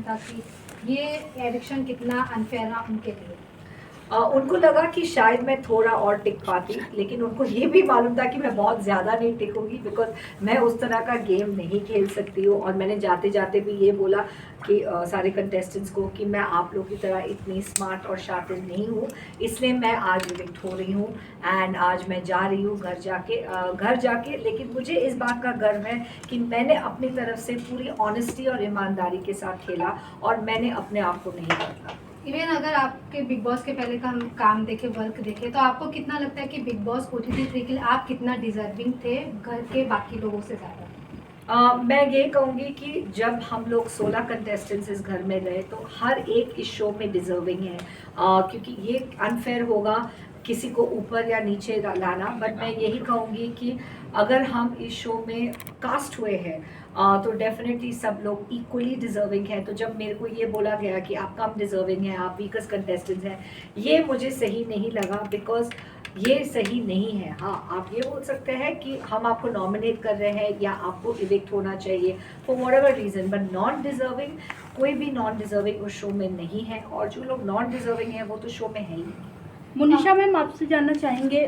था कि ये एविक्शन कितना अनफेयर रहा उनके लिए? उनको लगा कि शायद मैं थोड़ा और टिक पाती, लेकिन उनको ये भी मालूम था कि मैं बहुत ज़्यादा नहीं टिकूंगी, बिकॉज मैं उस तरह का गेम नहीं खेल सकती हूँ। और मैंने जाते जाते भी ये बोला कि सारे कंटेस्टेंट्स को कि मैं आप लोग की तरह इतनी स्मार्ट और शातिर नहीं हूँ, इसलिए मैं आज इविक्ट हो रही हूँ। एंड आज मैं जा रही हूँ घर जाके, लेकिन मुझे इस बात का गर्व है कि मैंने अपनी तरफ से पूरी ऑनेस्टी और ईमानदारी के साथ खेला और मैंने अपने आप को नहीं बदला। इवन अगर आपके बिग बॉस के पहले का हम काम देखे, वर्क देखे, तो आपको कितना लगता है कि बिग बॉस OTT 3 के लिए आप कितना डिजर्विंग थे घर के बाकी लोगों से ज़्यादा? मैं ये कहूँगी कि जब हम लोग 16 कंटेस्टेंट्स इस घर में रहे तो हर एक इस शो में डिजर्विंग है, क्योंकि ये अनफेयर होगा किसी को ऊपर या नीचे लाना। बट मैं यही कहूँगी कि अगर हम इस शो में कास्ट हुए हैं तो डेफिनेटली सब लोग इक्वली डिजर्विंग हैं। तो जब मेरे को ये बोला गया कि आप कम डिजर्विंग हैं, आप वीकस्ट कंटेस्टेंट्स हैं, ये मुझे सही नहीं लगा, बिकॉज ये सही नहीं है। हाँ, आप ये बोल सकते हैं कि हम आपको नॉमिनेट कर रहे हैं या आपको इविक्ट होना चाहिए for what ever reason, but non deserving, कोई भी नॉन डिजर्विंग उस शो में नहीं है। और जो लोग नॉन डिजर्विंग हैं वो तो शो में है ही नहीं। मुनिशा मैम, आपसे जानना चाहेंगे,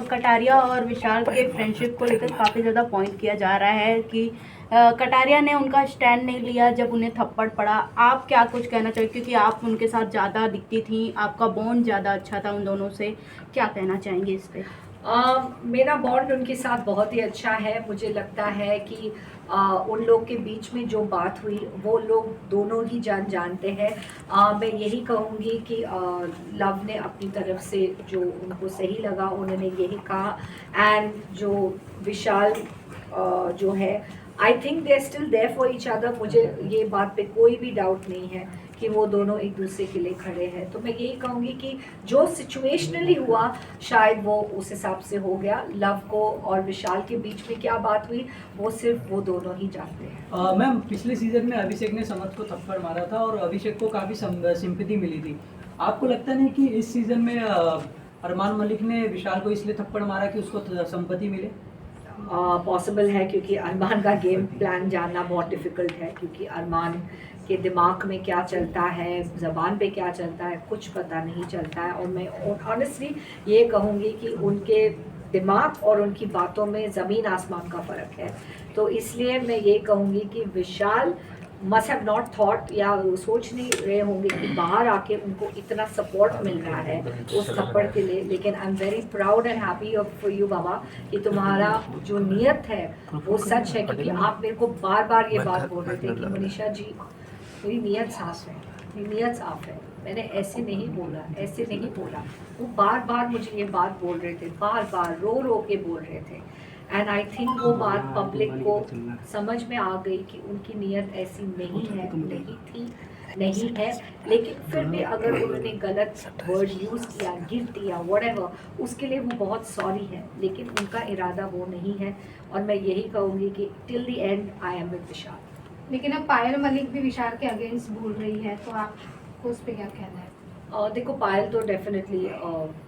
कटारिया और विशाल के फ्रेंडशिप को लेकर काफ़ी ज़्यादा पॉइंट किया जा रहा है कि कटारिया ने उनका स्टैंड नहीं लिया जब उन्हें थप्पड़ पड़ा। आप क्या कुछ कहना चाहिए, क्योंकि आप उनके साथ ज़्यादा दिखती थी, आपका बॉन्ड ज़्यादा अच्छा था उन दोनों से, क्या कहना चाहेंगे इस पर? मेरा बॉन्ड उनके साथ बहुत ही अच्छा है। मुझे लगता है कि उन लोग के बीच में जो बात हुई वो लोग दोनों ही जानते हैं। मैं यही कहूँगी कि लव ने अपनी तरफ से जो उनको सही लगा उन्होंने यही कहा। एंड जो विशाल जो है, I think they are still there for each other. मुझे ये बात पे कोई भी डाउट नहीं है कि वो दोनों एक दूसरे के लिए खड़े हैं। तो मैं यही कहूँगी कि जो सिचुएशनली हुआ शायद वो उस हिसाब से हो गया। लव को और विशाल के बीच में क्या बात हुई वो सिर्फ वो दोनों ही जानते हैं। मैम, पिछले सीजन में अभिषेक ने समर्थ को थप्पड़ मारा था और अभिषेक को काफ़ी सिंपैथी मिली थी। आपको लगता नहीं कि इस सीजन में अरमान मलिक ने विशाल को इसलिए थप्पड़ मारा कि उसको सिंपैथी मिले? पॉसिबल है, क्योंकि अरमान का गेम प्लान जानना बहुत डिफ़िकल्ट है, क्योंकि अरमान के दिमाग में क्या चलता है, ज़बान पे क्या चलता है, कुछ पता नहीं चलता है। और मैं ऑनेस्टली ये कहूँगी कि उनके दिमाग और उनकी बातों में ज़मीन आसमान का फ़र्क है। तो इसलिए मैं ये कहूँगी कि विशाल मस्ट हैव नॉट थॉट, या सोच नहीं रहे होंगे कि बाहर आके उनको इतना सपोर्ट मिल रहा है उस थप्पड़ के लिए। लेकिन I am very proud and happy for you बाबा कि तुम्हारा जो नियत है वो सच है, क्योंकि आप मेरे को बार बार ये बात बोल रहे थे कि मनीषा जी मेरी नियत साफ है, मेरी नियत साफ है, मैंने ऐसे नहीं बोला, ऐसे नहीं बोला। वो बार बार मुझे ये बात बोल रहे थे, बार बार रो के बोल रहे थे। एंड आई थिंक वो बात पब्लिक को समझ में आ गई कि उनकी नीयत ऐसी नहीं है, नहीं थी, नहीं है। लेकिन फिर भी अगर उन्होंने गलत वर्ड यूज़ किया, गिफ्ट दिया, व्हाटएवर, उसके लिए वो बहुत सॉरी है, लेकिन उनका इरादा वो नहीं है। और मैं यही कहूँगी कि till the end I am with Vishal. लेकिन अब पायल मलिक भी विशाल के अगेंस्ट बोल रही है, तो आपको उस पर क्या कहना है? देखो, पायल तो डेफिनेटली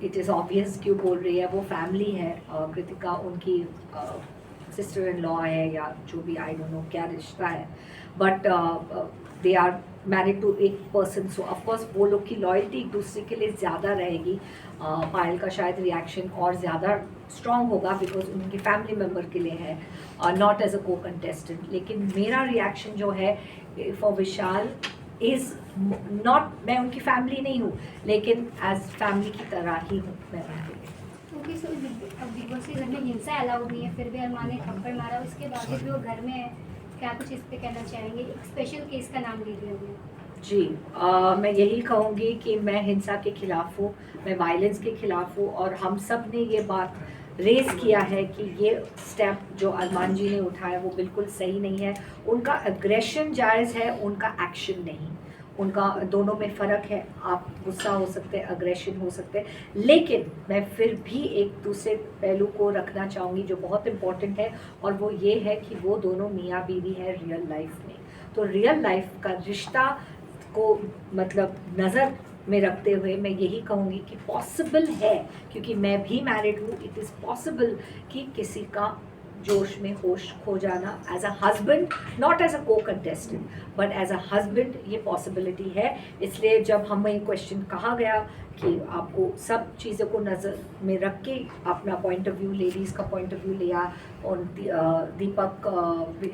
इट इज़ ऑब्वियस क्यों बोल रही है, वो फैमिली है। कृतिका उनकी सिस्टर इन लॉ है या जो भी, आई डोंट नो क्या रिश्ता है, but they are married to एक पर्सन, सो ऑफकोर्स वो लोग की लॉयल्टी एक दूसरे के लिए ज़्यादा रहेगी। पायल का शायद रिएक्शन और ज़्यादा स्ट्रॉन्ग होगा बिकॉज उनकी फैमिली मेम्बर के लिए है, not as a co contestant. लेकिन मेरा रिएक्शन जो है फॉर विशाल इज़ नॉट, मैं उनकी फैमिली नहीं हूँ, लेकिन एज फैमिली की तरह ही हूँ मैं उनके लिए। क्योंकि बिग बॉस के घर में हिंसा अलाउड नहीं है, फिर भी अरमान ने थप्पड़ मारा, उसके बावजूद भी वो घर में है। क्या कुछ इस पे कहना चाहेंगे? एक स्पेशल केस का नाम ले लिया गया। जी, मैं यही कहूँगी कि मैं हिंसा के खिलाफ हूँ, मैं वायलेंस के खिलाफ हूँ। और हम सब ने ये बात रेज किया है कि ये स्टेप जो अरमान जी ने उठाया वो बिल्कुल सही नहीं है। उनका एग्रेशन जायज़ है, उनका एक्शन नहीं। उनका दोनों में फ़र्क है। आप गुस्सा हो सकते हैं, अग्रेशन हो सकते हैं, लेकिन मैं फिर भी एक दूसरे पहलू को रखना चाहूँगी जो बहुत इम्पॉर्टेंट है, और वो ये है कि वो दोनों मियाँ बीवी हैं रियल लाइफ में। तो रियल लाइफ का रिश्ता को मतलब नज़र में रखते हुए मैं यही कहूँगी कि पॉसिबल है, क्योंकि मैं भी मैरिड हूँ, इट इज़ पॉसिबल कि किसी का जोश में होश खो जाना as a husband, not as a co contestant but as a husband ये पॉसिबिलिटी है। इसलिए जब हमें क्वेश्चन कहा गया कि आपको सब चीज़ों को नज़र में रख के अपना पॉइंट ऑफ व्यू, लेडीज़ का पॉइंट ऑफ व्यू लिया और दीपक,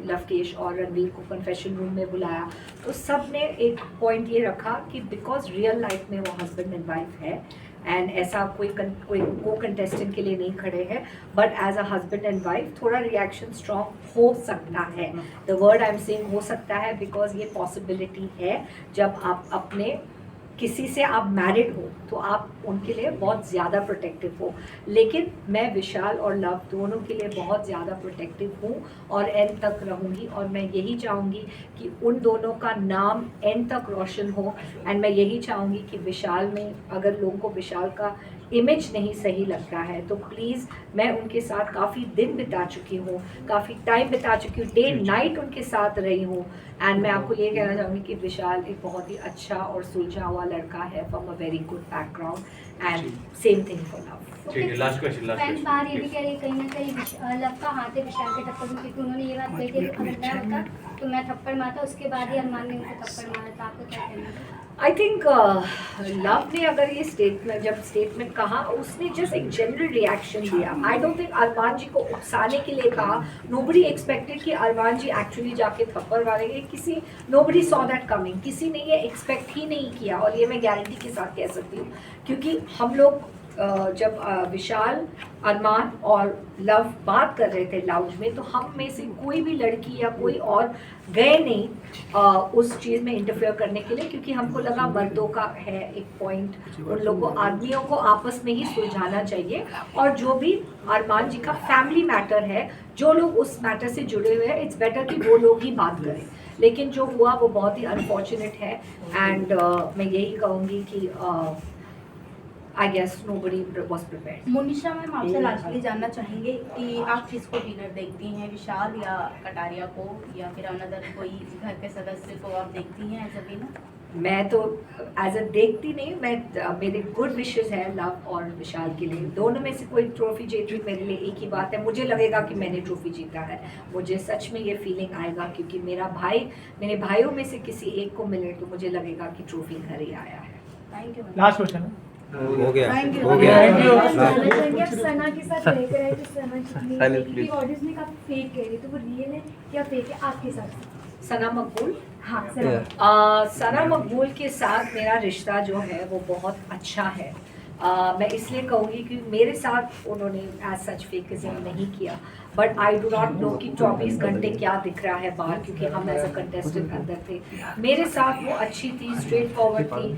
लवकेश और रणवीर को कन्फेशन रूम में बुलाया, तो सब ने एक पॉइंट ये रखा कि बिकॉज रियल लाइफ में वो हस्बैंड एंड वाइफ है एंड ऐसा कोई को कंटेस्टेंट के लिए नहीं खड़े हैं, but as a husband and wife थोड़ा रिएक्शन स्ट्रॉन्ग हो सकता है। The word I am saying हो सकता है बिकॉज ये पॉसिबिलिटी है। जब आप अपने किसी से आप मैरिड हो तो आप उनके लिए बहुत ज़्यादा प्रोटेक्टिव हो, लेकिन मैं विशाल और लव दोनों के लिए बहुत ज़्यादा प्रोटेक्टिव हूँ और एंड तक रहूँगी। और मैं यही चाहूँगी कि उन दोनों का नाम एंड तक रोशन हो एंड मैं यही चाहूँगी कि विशाल में अगर लोगों को विशाल का इमेज नहीं सही लगता है तो प्लीज़, मैं उनके साथ काफ़ी दिन बिता चुकी हूँ, काफ़ी टाइम बिता चुकी हूँ, डे नाइट उनके साथ रही हूँ एंड मैं आपको ये कहना चाहूँगी कि विशाल एक बहुत ही अच्छा और सुलझा हुआ लड़का है from a very good background and same thing for love. ठीक है, लास्ट क्वेश्चन फैंस बाहर ये भी कह रहे हैं कहीं ना कहीं लव का हाथ है विशाल के टक्कर में, क्योंकि उन्होंने ये बात कही थी कि अगर मैं होता तो मैं थप्पड़ मारता, उसके बाद ही अरमान ने उनको थप्पड़ मारा था। आपको क्या कहना है? आई थिंक लव ने अगर ये स्टेटमेंट कहा, उसने जस्ट एक जनरल रिएक्शन दिया। आई डोंट थिंक अरमान जी को उकसाने के लिए कहा। नोबडी एक्सपेक्टेड कि अरमान जी एक्चुअली जाके थप्पड़ मारेंगे। Nobody saw that coming. किसी ने ये एक्सपेक्ट ही नहीं किया और ये मैं गारंटी के साथ कह सकती हूँ, क्योंकि हम लोग जब विशाल, अरमान और लव बात कर रहे थे लाउंज में, तो हम में से कोई भी लड़की या कोई और गए नहीं उस चीज़ में इंटरफेयर करने के लिए, क्योंकि हमको लगा मर्दों का है एक पॉइंट, उन लोगों आदमियों को आपस में ही सुलझाना चाहिए। और जो भी अरमान जी का फैमिली मैटर है, जो लोग उस मैटर से जुड़े हुए हैं, इट्स बेटर कि वो लोग ही बात करें। लेकिन जो हुआ वो बहुत ही अनफॉर्चुनेट है एंड मैं यही कहूँगी कि I guess nobody was prepared. Monisha ma'am, आपसे लास्टली जानना चाहेंगे कि आप किसको विनर देखती हैं, विशाल या कटारिया को, या फिर अनदर कोई घर के सदस्य को आप देखती हैं एज अ विनर? मैं तो एज अ देखती नहीं, मैं मेरे गुड विशेस हैं लव और विशाल के लिए। दोनों में से कोई ट्रॉफी जीत रही, मेरे लिए एक ही बात है, मुझे लगेगा कि मैंने ट्रॉफी जीता है। मुझे सच में ये फीलिंग आएगा, क्योंकि मेरे भाइयों में से किसी एक को मिले तो मुझे लगेगा कि ट्रॉफी घर ही आया है। Thank you. लास्ट क्वेश्चन है। हो गया सना के साथ लेकर आए तो सना की ऑडियंस में काफी फेक कह रही, तो वो रियल है या फेक है आपके साथ? सना मकबूल, हाँ सना। सना मकबूल के साथ मेरा रिश्ता जो है वो बहुत अच्छा है। मैं इसलिए कहूँगी कि मेरे साथ उन्होंने एज सच फेकिज्म नहीं किया, but I do not know कि 24 घंटे क्या दिख रहा है बाहर, क्योंकि हम एज अ कंटेस्टेंट अंदर थे। मेरे साथ वो अच्छी थी, स्ट्रेट फॉरवर्ड थी।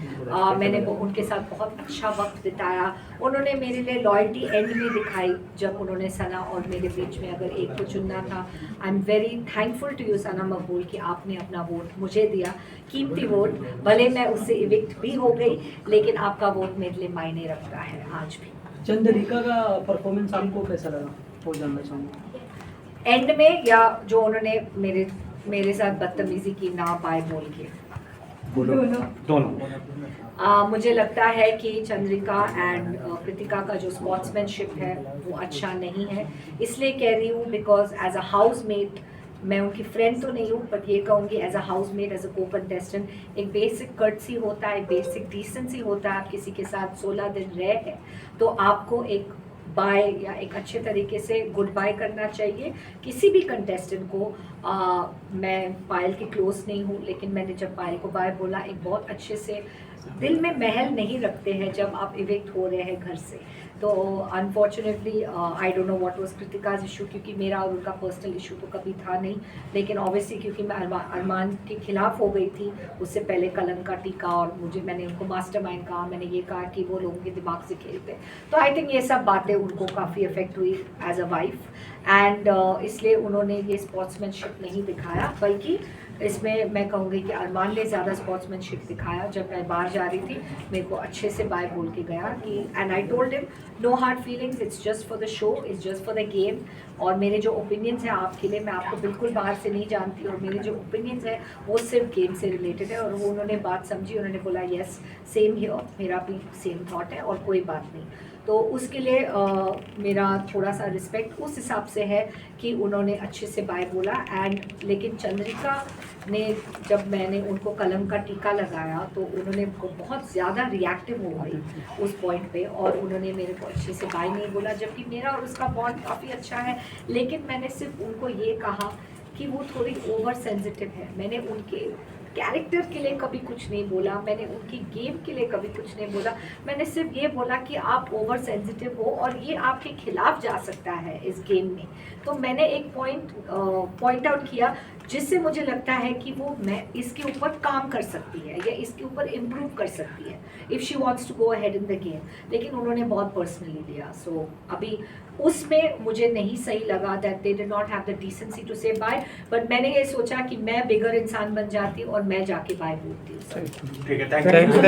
मैंने वो उनके साथ बहुत अच्छा वक्त बिताया। उन्होंने मेरे लिए लॉयल्टी एंड में दिखाई, जब उन्होंने सना और मेरे बीच में अगर एक को चुनना था। I am very thankful to you Sana Maqbool कि आपने अपना वोट मुझे दिया, कीमती वोट। भले मैं उससे इविक्ट भी हो गई, लेकिन आपका वोट मेरे लिए मायने रखता है आज भी। चंद्रिका का परफॉर्मेंस आपको कैसा लगा, वो जानना चाहूँगा। एंड में, या जो उन्होंने मेरे साथ बदतमीजी की ना पाए बोल के, दोनों मुझे लगता है कि चंद्रिका एंड कृतिका का जो स्पोर्ट्समैनशिप है वो अच्छा नहीं है। इसलिए कह रही हूँ बिकॉज एज अ हाउसमेट, मैं उनकी फ्रेंड तो नहीं हूँ, बट ये कहूँगी as a housemate, as a co contestant, एक बेसिक कर्टसी होता है, बेसिक डिसेंसी होता है। आप किसी के साथ 16 दिन रहे हैं तो आपको एक बाय या एक अच्छे तरीके से गुड बाय करना चाहिए किसी भी कंटेस्टेंट को। मैं पायल की क्लोज नहीं हूँ, लेकिन मैंने जब पायल को बाय बोला, एक बहुत अच्छे से दिल में महल नहीं रखते हैं जब आप इविक्ट हो रहे हैं घर से। तो unfortunately I don't know what was Kritika's issue, क्योंकि मेरा और उनका पर्सनल इशू तो कभी था नहीं, लेकिन ऑब्वियसली क्योंकि मैं अरमान के खिलाफ हो गई थी उससे पहले कलंक का टीका, और मैंने उनको मास्टरमाइंड कहा, मैंने ये कहा कि वो लोगों के दिमाग से खेलते। तो आई थिंक ये सब बातें उनको काफ़ी अफेक्ट हुई एज अ वाइफ, एंड इसलिए उन्होंने ये स्पोर्ट्समैनशिप नहीं दिखाया, बल्कि इसमें मैं कहूँगी कि अरमान ने ज़्यादा स्पोर्ट्समैनशिप दिखाया। जब मैं बाहर जा रही थी मेरे को अच्छे से बाय बोल के गया कि and I told him no hard feelings, it's just for the show, it's just for the game. और मेरे जो ओपिनियंस हैं आपके लिए, मैं आपको बिल्कुल बाहर से नहीं जानती और मेरे जो ओपिनियंस हैं वो सिर्फ गेम से रिलेटेड है। और वो उन्होंने बात समझी, उन्होंने बोला येस सेम हियर, मेरा भी सेम थॉट है और कोई बात नहीं। तो उसके लिए मेरा थोड़ा सा रिस्पेक्ट उस हिसाब से है कि उन्होंने अच्छे से बाय बोला। एंड लेकिन चंद्रिका ने, जब मैंने उनको कलम का टीका लगाया तो उन्होंने बहुत ज़्यादा रिएक्टिव हो गई उस पॉइंट पे और उन्होंने मेरे को अच्छे से बाय नहीं बोला, जबकि मेरा और उसका बॉन्ड काफ़ी अच्छा है। लेकिन मैंने सिर्फ उनको ये कहा कि वो थोड़ी ओवर सेंसिटिव है। मैंने उनके कैरेक्टर के लिए कभी कुछ नहीं बोला, मैंने उनकी गेम के लिए कभी कुछ नहीं बोला। मैंने सिर्फ ये बोला कि आप ओवर सेंसिटिव हो और ये आपके खिलाफ जा सकता है इस गेम में। तो मैंने एक पॉइंट आउट किया जिससे मुझे लगता है कि वो मैं इसके ऊपर काम कर सकती है या इसके ऊपर इम्प्रूव कर सकती है if she wants to go ahead in the game. लेकिन उन्होंने बहुत पर्सनली लिया। सो अभी उसमें मुझे नहीं सही लगा that they did not have the decency to say bye. But मैंने ये सोचा कि मैं बिगर इंसान बन जाती और मैं जाके बाय बोलती। ठीक है, थैंक यू।